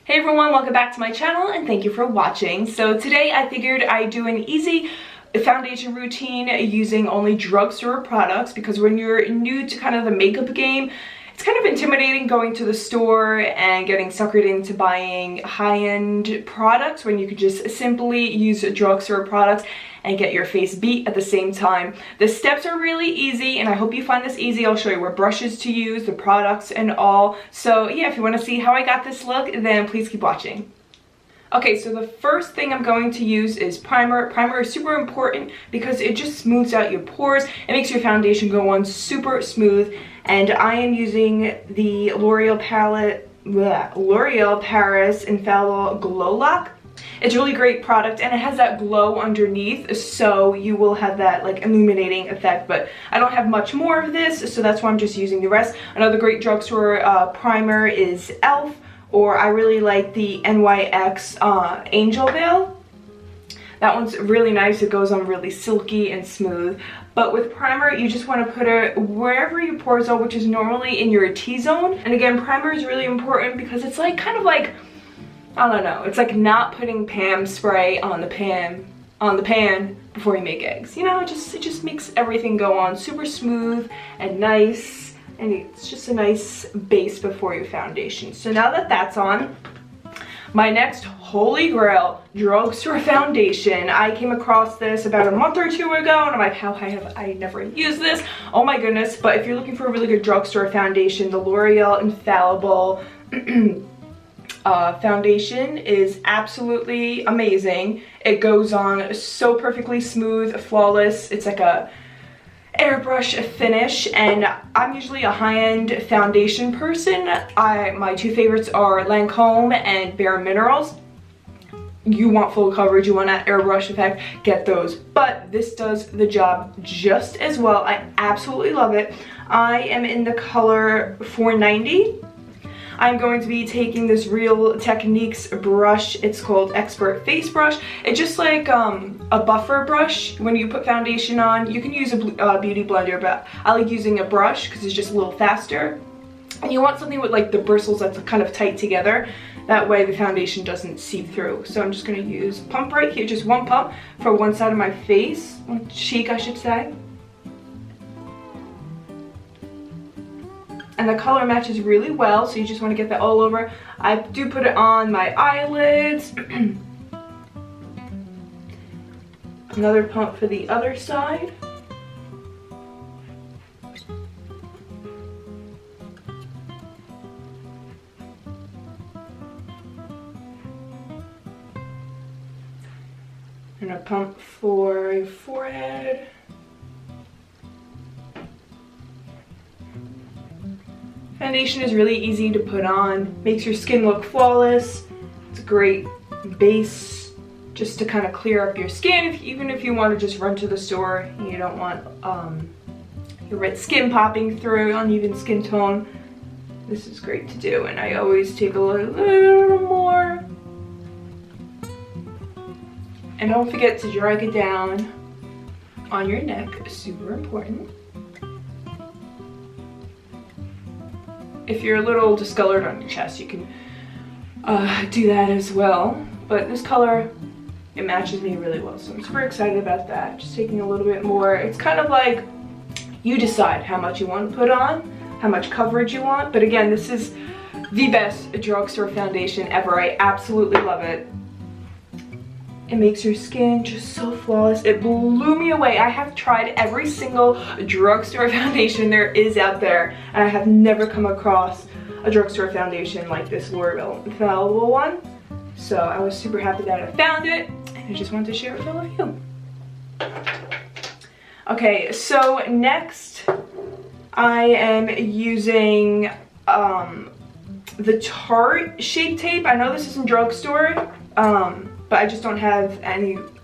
Hey everyone, welcome back to my channel and thank you for watching. So today I figured I'd do an easy foundation routine using only drugstore products, because when you're new to kind of the makeup game, it's kind of intimidating going to the store and getting suckered into buying high-end products when you could just simply use drugstore products and get your face beat at the same time. The steps are really easy and I hope you find this easy. I'll show you what brushes to use, the products and all. So yeah, if you want to see how I got this look, then please keep watching. Okay, so the first thing I'm going to use is primer. Primer is super important because it just smooths out your pores. It makes your foundation go on super smooth. And I am using the L'Oreal Paris Infallible Glow Lock. It's a really great product and it has that glow underneath, so you will have that like illuminating effect, but I don't have much more of this, so that's why I'm just using the rest. Another great drugstore primer is e.l.f. or I really like the NYX Angel Veil. That one's really nice. It goes on really silky and smooth. But with primer, you just want to put it wherever your pores are, which is normally in your T-zone. And again, primer is really important because it's like kind of like, I don't know, it's like not putting Pam spray on the pan before you make eggs. You know, it just makes everything go on super smooth and nice. And it's just a nice base before your foundation. So now that that's on, my next holy grail drugstore foundation. I came across this about a month or two ago and I'm like, how have I never used this? Oh my goodness. But if you're looking for a really good drugstore foundation, the L'Oreal Infallible foundation is absolutely amazing. It goes on so perfectly smooth, flawless. It's like a airbrush finish, and I'm usually a high-end foundation person. My two favorites are Lancome and Bare Minerals. You want full coverage, you want that airbrush effect, get those. But this does the job just as well. I absolutely love it. I am in the color 490. I'm going to be taking this Real Techniques brush. It's called Expert Face Brush. It's just like a buffer brush when you put foundation on. You can use a beauty blender, but I like using a brush because it's just a little faster. And you want something with like the bristles that's kind of tight together. That way the foundation doesn't seep through. So I'm just going to use pump right here, just one pump for one side of my face, one cheek I should say. And the color matches really well, so you just want to get that all over. I do put it on my eyelids. Another pump for the other side. And a pump for your forehead. Foundation is really easy to put on, makes your skin look flawless. It's a great base just to kind of clear up your skin, even if you want to just run to the store and you don't want your red skin popping through, uneven skin tone. This is great to do, and I always take a little more. And don't forget to drag it down on your neck, super important. If you're a little discolored on your chest, you can do that as well. But this color, it matches me really well, so I'm super excited about that. Just taking a little bit more. It's kind of like you decide how much you want to put on, how much coverage you want. But again, this is the best drugstore foundation ever. I absolutely love it. It makes your skin just so flawless. It blew me away. I have tried every single drugstore foundation there is out there, and I have never come across a drugstore foundation like this L'Oreal Infallible one. So I was super happy that I found it, and I just wanted to share it with all of you. Okay, so next I am using the Tarte Shape Tape. I know this isn't drugstore, but I just don't have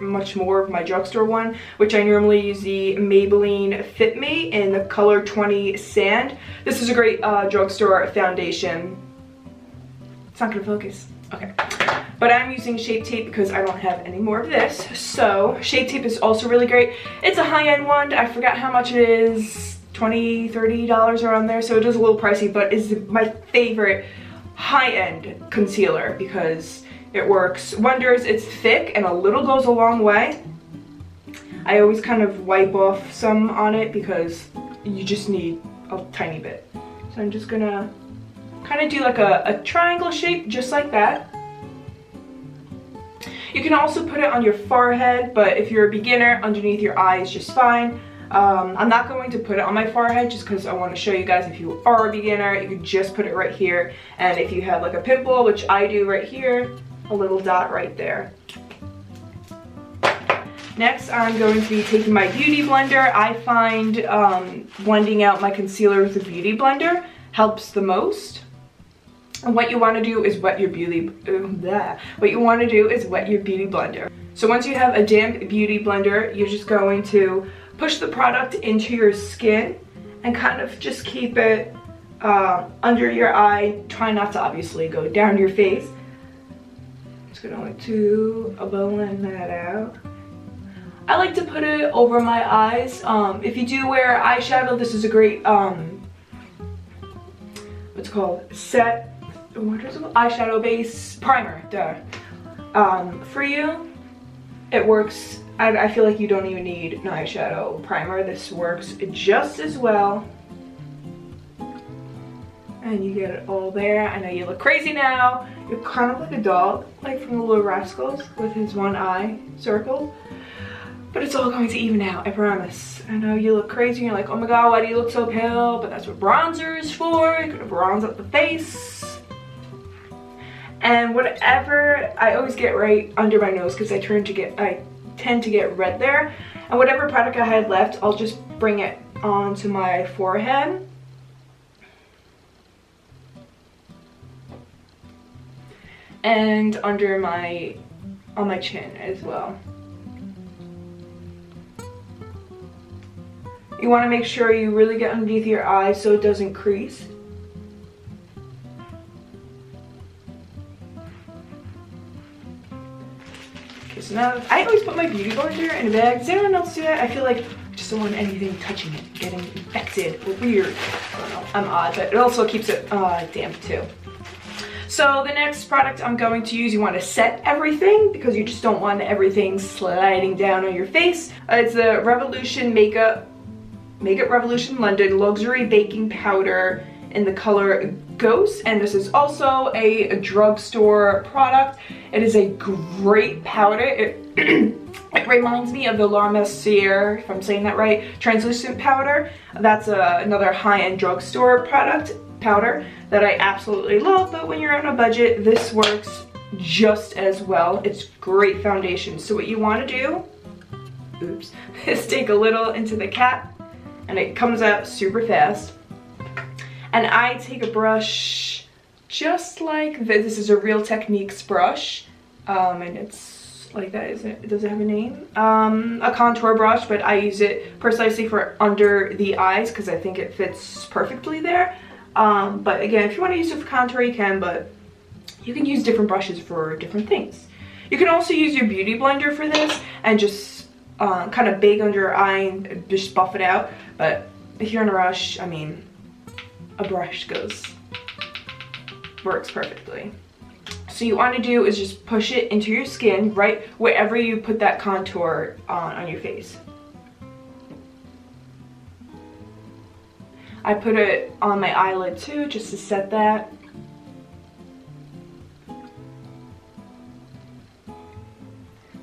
much more of my drugstore one, which I normally use the Maybelline FITMe in the color 20 Sand. This is a great drugstore foundation. It's not gonna focus. Okay. But I'm using Shape Tape because I don't have any more of this. So Shape Tape is also really great. It's a high-end one. I forgot how much it is. $20, $30 around there, so it is a little pricey, but is my favorite high-end concealer because it works wonders. It's thick and a little goes a long way. I always kind of wipe off some on it because you just need a tiny bit. So I'm just gonna kind of do like a triangle shape, just like that. You can also put it on your forehead, but if you're a beginner, underneath your eye is just fine. I'm not going to put it on my forehead just because I want to show you guys if you are a beginner, you can just put it right here. And if you have like a pimple, which I do right here, a little dot right there. Next, I'm going to be taking my beauty blender. I find blending out my concealer with a beauty blender helps the most. And what you want to do is wet your beauty blender. So once you have a damp beauty blender, you're just going to push the product into your skin and kind of just keep it under your eye. Try not to obviously go down your face. Just gonna to blend that out. I like to put it over my eyes. If you do wear eyeshadow, this is a great what's it called? Eyeshadow base primer. For you, it works. I feel like you don't even need an eyeshadow primer. This works just as well. And you get it all there. I know you look crazy now. You're kind of like a dog, like from the Little Rascals with his one eye circled. But it's all going to even out, I promise. I know you look crazy and you're like, oh my god, why do you look so pale? But that's what bronzer is for. You're gonna bronze up the face. And whatever, I always get right under my nose because I tend to get red there. And whatever product I had left, I'll just bring it onto my forehead. And under on my chin as well. You want to make sure you really get underneath your eye so it doesn't crease. Okay, so now I always put my beauty blender in a bag. Does anyone else do that? I feel like I just don't want anything touching it, getting infected or weird. I don't know, I'm odd, but it also keeps it damp too. So the next product I'm going to use, you want to set everything because you just don't want everything sliding down on your face. It's the Revolution Makeup Revolution London Luxury Baking Powder in the color Ghost, and this is also a drugstore product. It is a great powder. It reminds me of the La Mercier, if I'm saying that right, translucent powder. That's another high-end drugstore powder that I absolutely love, but when you're on a budget, this works just as well. It's great foundation. So what you want to do, is take a little into the cap, and it comes out super fast. And I take a brush just like this. This is a Real Techniques brush, and it's like that, isn't it? Does it have a name? A contour brush, but I use it precisely for under the eyes because I think it fits perfectly there. But again, if you want to use it for contour, you can, but you can use different brushes for different things. You can also use your beauty blender for this and just kind of bake under your eye and just buff it out. But if you're in a rush, I mean, a brush works perfectly. So you want to do is just push it into your skin, right wherever you put that contour on your face. I put it on my eyelid too, just to set that.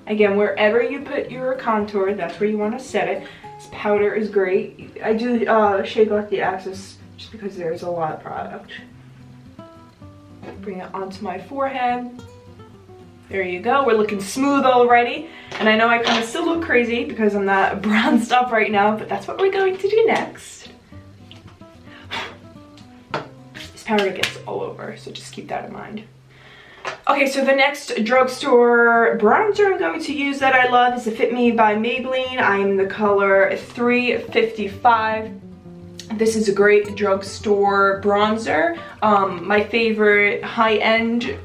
Again, wherever you put your contour, that's where you want to set it. This powder is great. I do shake off the excess just because there's a lot of product. Bring it onto my forehead. There you go. We're looking smooth already. And I know I kind of still look crazy because I'm not bronzed up right now, but that's what we're going to do next. This powder gets all over, so just keep that in mind. Okay, so the next drugstore bronzer I'm going to use that I love is the FITMe by Maybelline. I'm the color 355. This is a great drugstore bronzer. My favorite high-end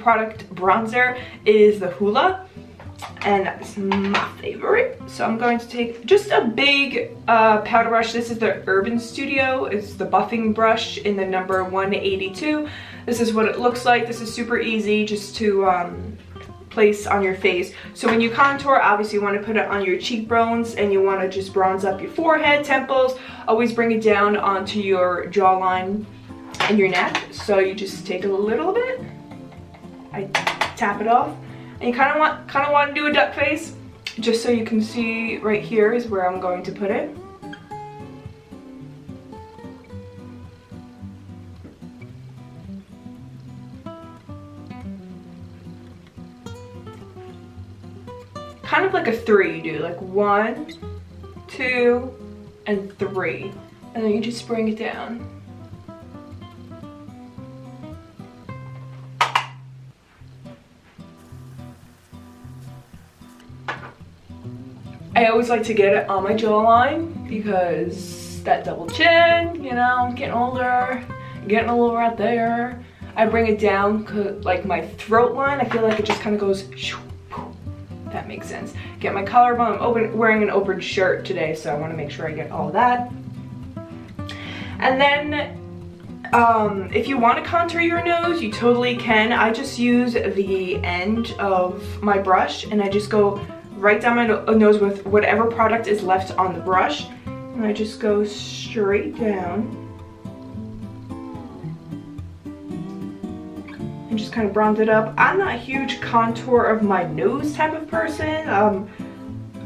product bronzer is the Hoola. and it's my favorite. So I'm going to take just a big powder brush. This is the Urban Studio. It's the buffing brush in the number 182. This is what it looks like. This is super easy just to place on your face. So when you contour, obviously you want to put it on your cheekbones and you want to just bronze up your forehead, temples. Always bring it down onto your jawline and your neck. So you just take a little bit, I tap it off, and you kind of want to do a duck face, just so you can see right here is where I'm going to put it. Kind of like a 3, you do like 1, 2, and 3, and then you just bring it down. I always like to get it on my jawline because that double chin, you know, I'm getting older, getting a little right there. I bring it down like my throat line. I feel like it just kind of goes shoo. That makes sense. Get my collarbone. I'm wearing an open shirt today, so I want to make sure I get all of that. And then if you want to contour your nose, you totally can. I just use the end of my brush and I just go right down my nose with whatever product is left on the brush, and I just go straight down and just kind of bronze it up. I'm not a huge contour of my nose type of person.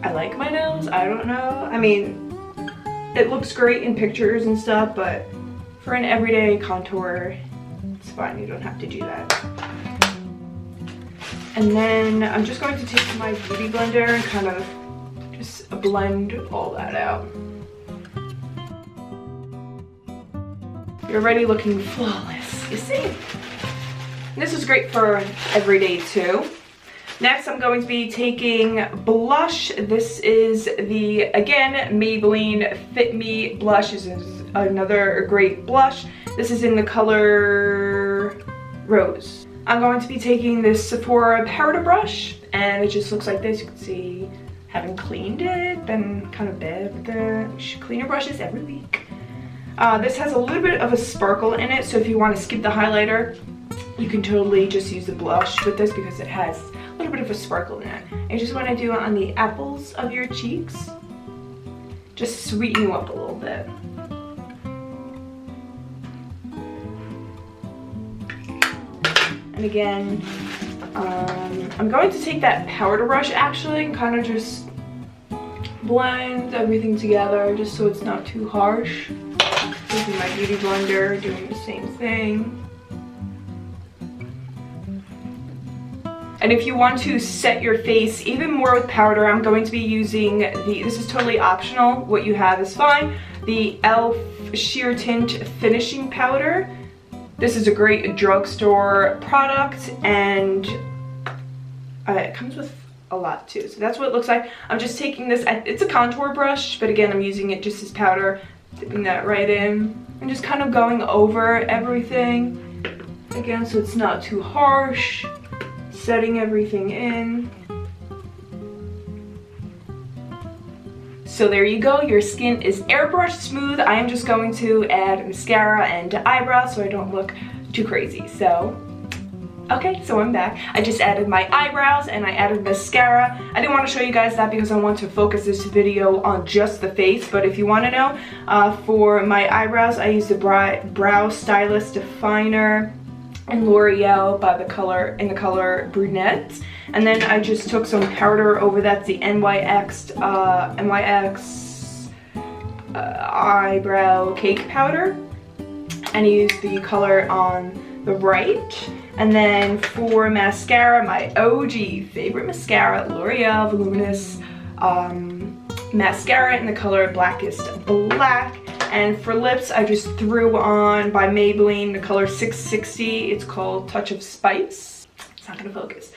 I like my nose, I don't know. I mean, it looks great in pictures and stuff, but for an everyday contour, it's fine, you don't have to do that. And then I'm just going to take my beauty blender and kind of just blend all that out. You're already looking flawless, you see? This is great for everyday too. Next, I'm going to be taking blush. This is the, again, Maybelline FITMe blush. This is another great blush. This is in the color Rose. I'm going to be taking this Sephora powder brush, and it just looks like this. You can see, haven't cleaned it, been kind of bad, but you should clean your brushes every week. This has a little bit of a sparkle in it, so if you want to skip the highlighter, you can totally just use the blush with this because it has a little bit of a sparkle in it. And you just want to do it on the apples of your cheeks. Just sweeten you up a little bit. And again, I'm going to take that powder brush actually and kind of just blend everything together just so it's not too harsh. Using my beauty blender, doing the same thing. And if you want to set your face even more with powder, I'm going to be using this is totally optional, what you have is fine, the e.l.f. Sheer Tint Finishing Powder. This is a great drugstore product, and it comes with a lot too. So that's what it looks like. I'm just taking this, it's a contour brush, but again, I'm using it just as powder, dipping that right in, and just kind of going over everything, again, so it's not too harsh, setting everything in. So there you go, your skin is airbrush smooth. I am just going to add mascara and eyebrows so I don't look too crazy. So, okay, so I'm back. I just added my eyebrows and I added mascara. I didn't want to show you guys that because I want to focus this video on just the face, but if you want to know, for my eyebrows, I use the Brow Stylist Definer in L'Oreal in the color Brunette. And then I just took some powder over that, the NYX eyebrow cake powder, and I used the color on the right. And then for mascara, my OG favorite mascara, L'Oreal Voluminous mascara in the color Blackest Black. And for lips, I just threw on by Maybelline the color 660. It's called Touch of Spice. It's not gonna focus.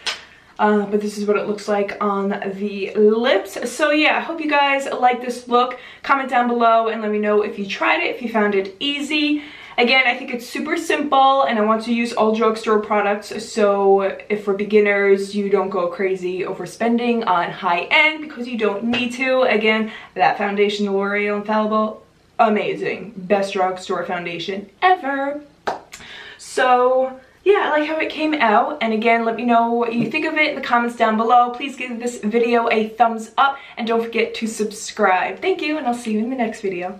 But this is what it looks like on the lips. So yeah, I hope you guys like this look. Comment down below and let me know if you tried it, if you found it easy. Again, I think it's super simple and I want to use all drugstore products, so if for beginners you don't go crazy overspending on high end because you don't need to. Again, that foundation, the L'Oreal Infallible, amazing. Best drugstore foundation ever. So yeah, I like how it came out, and again, let me know what you think of it in the comments down below. Please give this video a thumbs up and don't forget to subscribe. Thank you, and I'll see you in the next video.